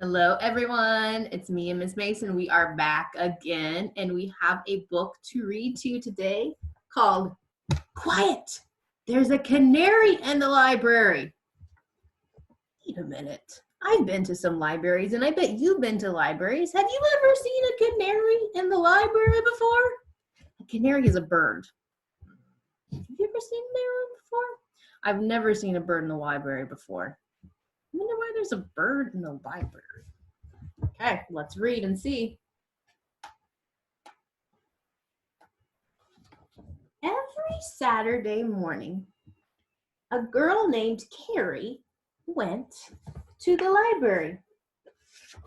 Hello, everyone. It's me and Miss Mason. We are back again, and we have a book to read to you today called Quiet. There's a canary in the library. Wait a minute. I've been to some libraries, and I bet you've been to libraries. Have you ever seen a canary in the library before? A canary is a bird. Have you ever seen a canary before? I've never seen a bird in the library before. I wonder why there's a bird in the library. Okay, let's read and see. Every Saturday morning, a girl named Carrie went to the library.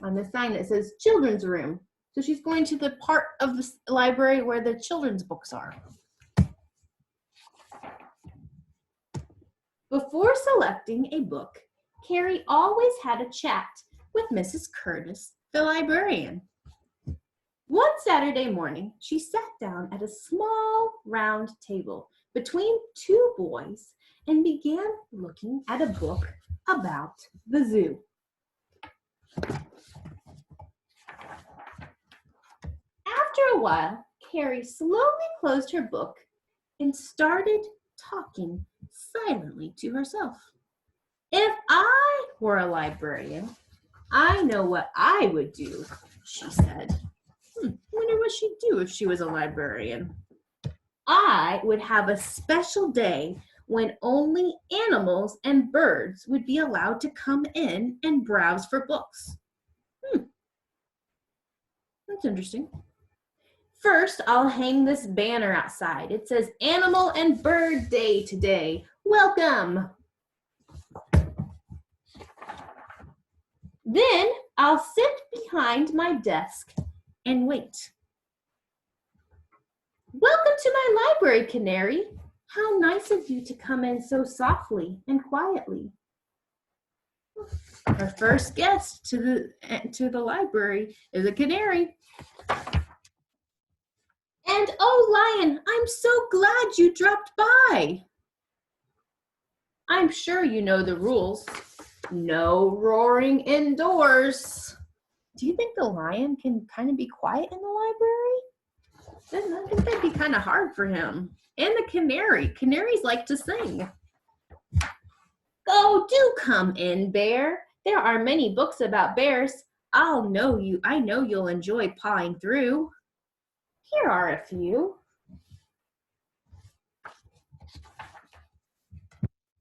On the sign it says children's room. So she's going to the part of the library where the children's books are. Before selecting a book, Carrie always had a chat with Mrs. Curtis, the librarian. One Saturday morning, she sat down at a small round table between two boys and began looking at a book about the zoo. After a while, Carrie slowly closed her book and started talking silently to herself. If I were a librarian, I know what I would do, she said. I wonder what she'd do if she was a librarian. I would have a special day when only animals and birds would be allowed to come in and browse for books. That's interesting. First, I'll hang this banner outside. It says Animal and Bird Day today. Welcome. Then I'll sit behind my desk and wait. Welcome to my library, Canary. How nice of you to come in so softly and quietly. Our first guest to the library is a canary. And oh, Lion, I'm so glad you dropped by. I'm sure you know the rules. No roaring indoors. Do you think the lion can kind of be quiet in the library? I think that'd be kind of hard for him. And the canary. Canaries like to sing. Oh, do come in, Bear. There are many books about bears. I know you'll enjoy pawing through. Here are a few.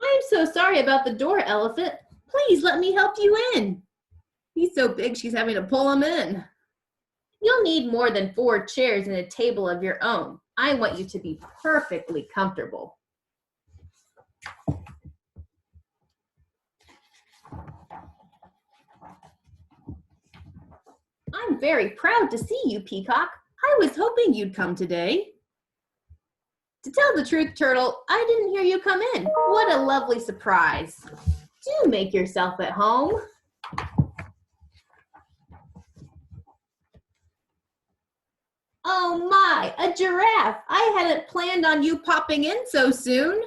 I'm so sorry about the door, Elephant. Please let me help you in. He's so big, she's having to pull him in. You'll need more than 4 chairs and a table of your own. I want you to be perfectly comfortable. I'm very proud to see you, Peacock. I was hoping you'd come today. To tell the truth, Turtle, I didn't hear you come in. What a lovely surprise. Do make yourself at home. Oh my, a giraffe. I hadn't planned on you popping in so soon.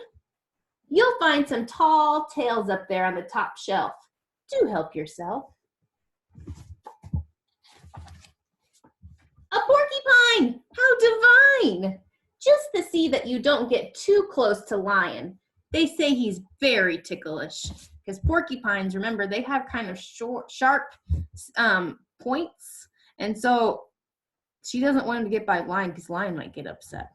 You'll find some tall tails up there on the top shelf. Do help yourself. A porcupine! How divine! Just to see that you don't get too close to Lion. They say he's very ticklish. Because porcupines, remember, they have kind of sharp points. And so she doesn't want him to get by Lion because Lion might get upset.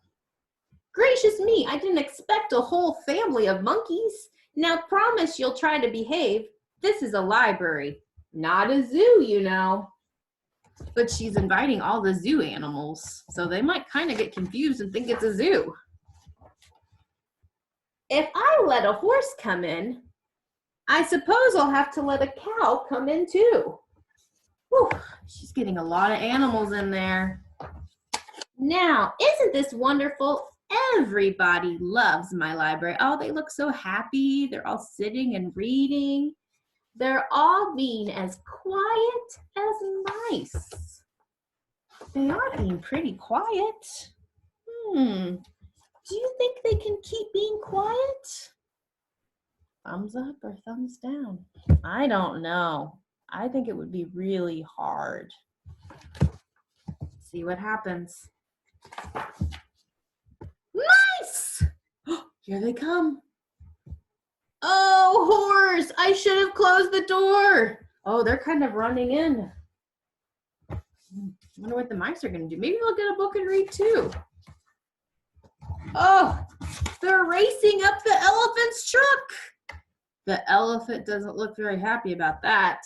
Gracious me, I didn't expect a whole family of monkeys. Now promise you'll try to behave. This is a library, not a zoo, you know. But she's inviting all the zoo animals, so they might kind of get confused and think it's a zoo. If I let a horse come in, I suppose I'll have to let a cow come in too. Whew, she's getting a lot of animals in there. Now, isn't this wonderful? Everybody loves my library. Oh, they look so happy. They're all sitting and reading. They're all being as quiet as mice. They are being pretty quiet. Do you think they can keep being quiet? Thumbs up or thumbs down? I don't know. I think it would be really hard. See what happens. Mice! Here they come. Oh, horse! I should have closed the door. Oh, they're kind of running in. I wonder what the mice are going to do. Maybe they'll get a book and read too. Oh, they're racing up the elephant's truck. The elephant doesn't look very happy about that.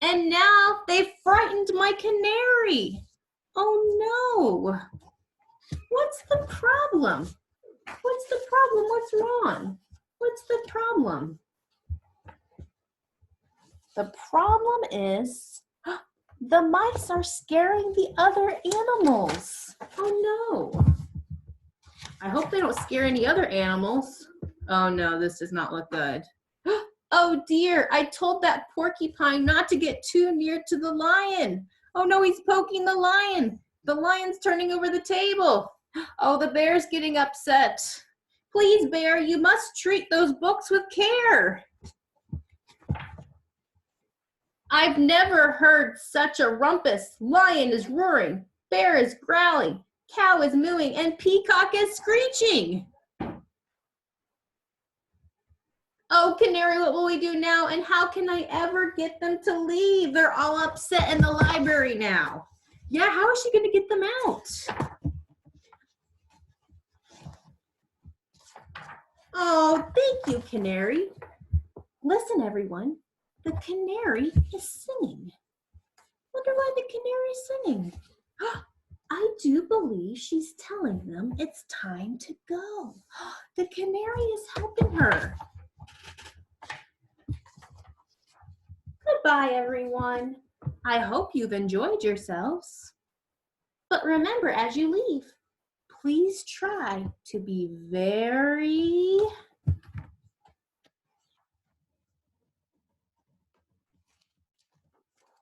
And now they've frightened my canary. Oh no. What's the problem? What's the problem? What's wrong? What's the problem? The problem is the mice are scaring the other animals. Oh no. I hope they don't scare any other animals. Oh no, this does not look good. Oh dear, I told that porcupine not to get too near to the lion. Oh no, he's poking the lion. The lion's turning over the table. Oh, the bear's getting upset. Please, bear, you must treat those books with care. I've never heard such a rumpus. Lion is roaring, bear is growling, cow is mooing, and peacock is screeching. Oh, Canary, what will we do now? And how can I ever get them to leave? They're all upset in the library now. Yeah, how is she going to get them out? Oh, thank you, Canary. Listen, everyone. The canary is singing. Wonder why the canary is singing. I do believe she's telling them it's time to go. The canary is helping her. Goodbye, everyone. I hope you've enjoyed yourselves. But remember, as you leave, please try to be very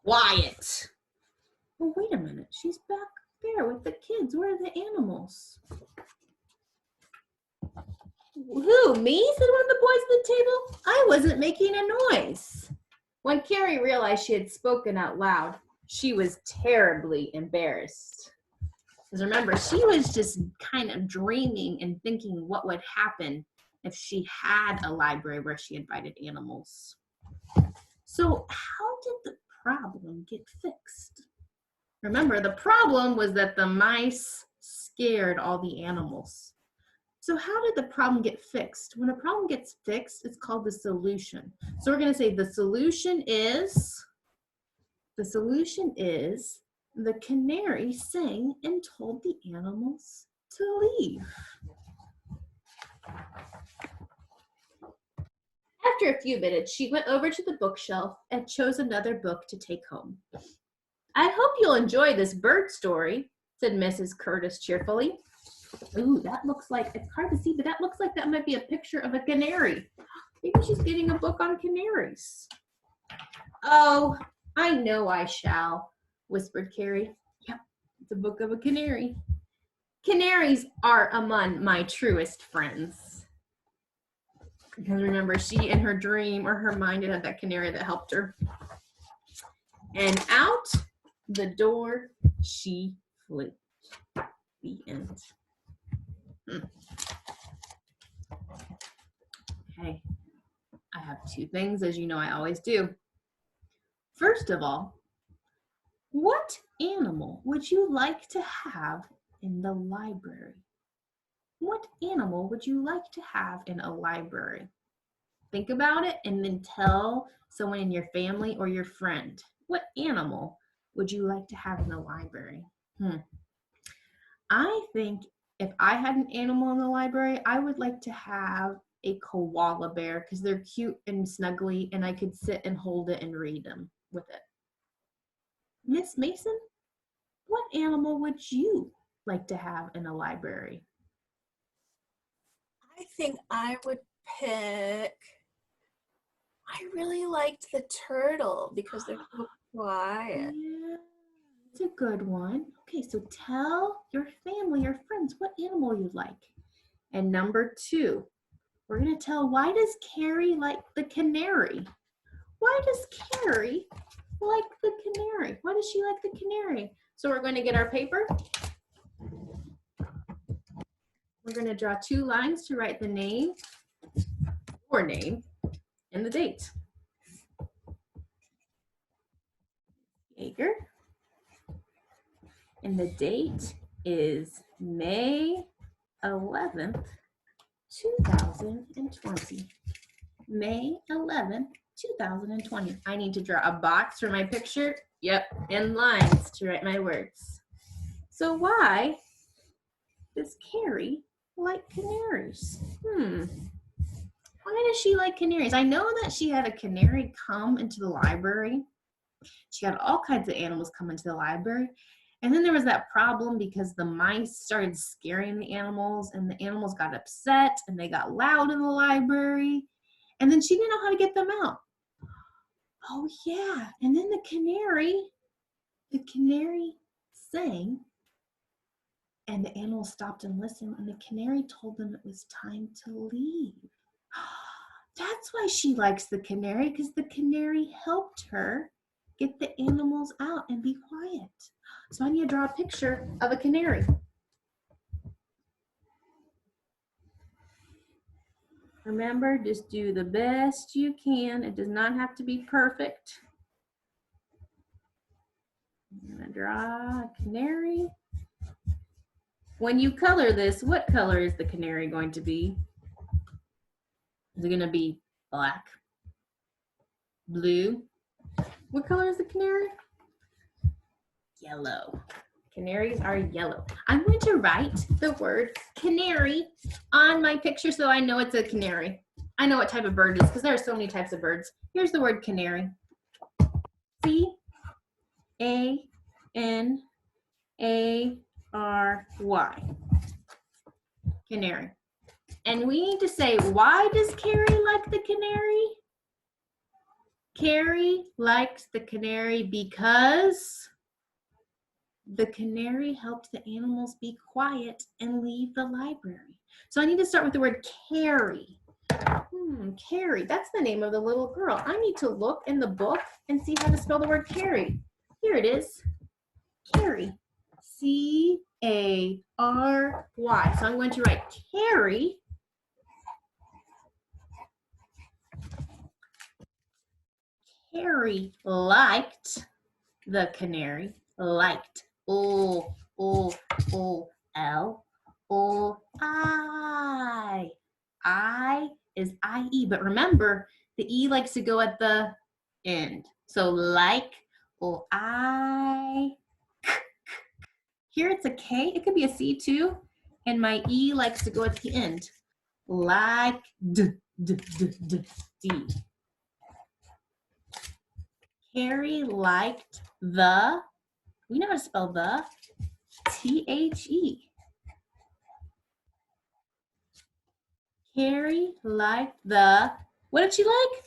quiet. Well, wait a minute. She's back there with the kids. Where are the animals? Who, me? Said one of the boys at the table. I wasn't making a noise. When Carrie realized she had spoken out loud, she was terribly embarrassed. Because remember, she was just kind of dreaming and thinking what would happen if she had a library where she invited animals. So how did the problem get fixed? Remember, the problem was that the mice scared all the animals. So how did the problem get fixed? When a problem gets fixed, it's called the solution. So we're going to say the solution is the canary sang and told the animals to leave. After a few minutes, she went over to the bookshelf and chose another book to take home. I hope you'll enjoy this bird story, said Mrs. Curtis cheerfully. Ooh, that looks like, it's hard to see, but that looks like that might be a picture of a canary. Maybe she's getting a book on canaries. Oh, I know I shall, whispered Carrie. Yep, it's a book of a canary. Canaries are among my truest friends. Because remember, she in her dream or her mind had that canary that helped her. And out the door she flew. The end. Okay, I have two things, as you know I always do. First of all, what animal would you like to have in the library? What animal would you like to have in a library? Think about it and then tell someone in your family or your friend. What animal would you like to have in the library? I think if I had an animal in the library, I would like to have a koala bear because they're cute and snuggly and I could sit and hold it and read them with it. Miss Mason, what animal would you like to have in a library? I think I would pick, I really liked the turtle because they're so quiet. Yeah, it's a good one. Okay, so tell your family or friends what animal you like. And number 2, we're going to tell, why does Carrie like the canary? Why does Carrie does she like the canary? So we're going to get our paper. We're going to draw 2 lines to write the name, your name, and the date. Jaeger. And the date is May 11th, 2020. May 11th, 2020. I need to draw a box for my picture. Yep, and lines to write my words. So why does Carrie like canaries? Why does she like canaries? I know that she had a canary come into the library. She had all kinds of animals come into the library. And then there was that problem because the mice started scaring the animals and the animals got upset and they got loud in the library. And then she didn't know how to get them out. Oh yeah, and then the canary sang and the animals stopped and listened and the canary told them it was time to leave. That's why she likes the canary, because the canary helped her get the animals out and be quiet. So I need to draw a picture of a canary. Remember, just do the best you can. It does not have to be perfect. I'm gonna draw a canary. When you color this, what color is the canary going to be? Is it gonna be black? Blue? What color is the canary? Yellow. Canaries are yellow. I'm going to write the word canary on my picture so I know it's a canary. I know what type of bird it is because there are so many types of birds. Here's the word canary. C-A-N-A-R-Y. Canary. And we need to say, why does Carrie like the canary? Carrie likes the canary because the canary helped the animals be quiet and leave the library. So I need to start with the word Carrie. Carrie, that's the name of the little girl. I need to look in the book and see how to spell the word Carrie. Here it is, Carrie, C-A-R-Y. So I'm going to write Carrie. Carrie liked the canary, liked. O-L-O-I. I is I-E, but remember, the E likes to go at the end. So like, O-I. Here it's a K, it could be a C too, and my E likes to go at the end. Like, D. Carrie liked the, we know how to spell the, T-H-E. Carrie liked the, what did she like?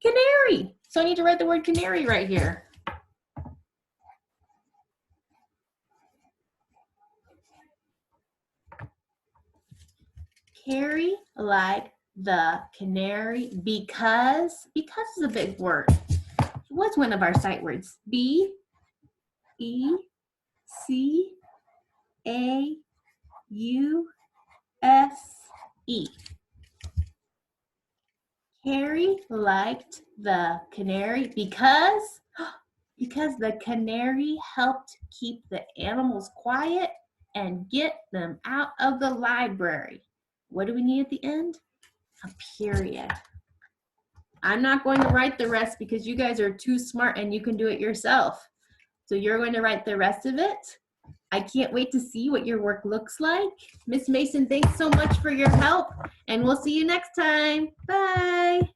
Canary. So I need to write the word canary right here. Carrie liked the canary because is a big word. What's one of our sight words? B-E-C-A-U-S-E. Carrie liked the canary because the canary helped keep the animals quiet and get them out of the library. What do we need at the end? A period. I'm not going to write the rest because you guys are too smart and you can do it yourself. So you're going to write the rest of it. I can't wait to see what your work looks like. Miss Mason, thanks so much for your help, and we'll see you next time. Bye.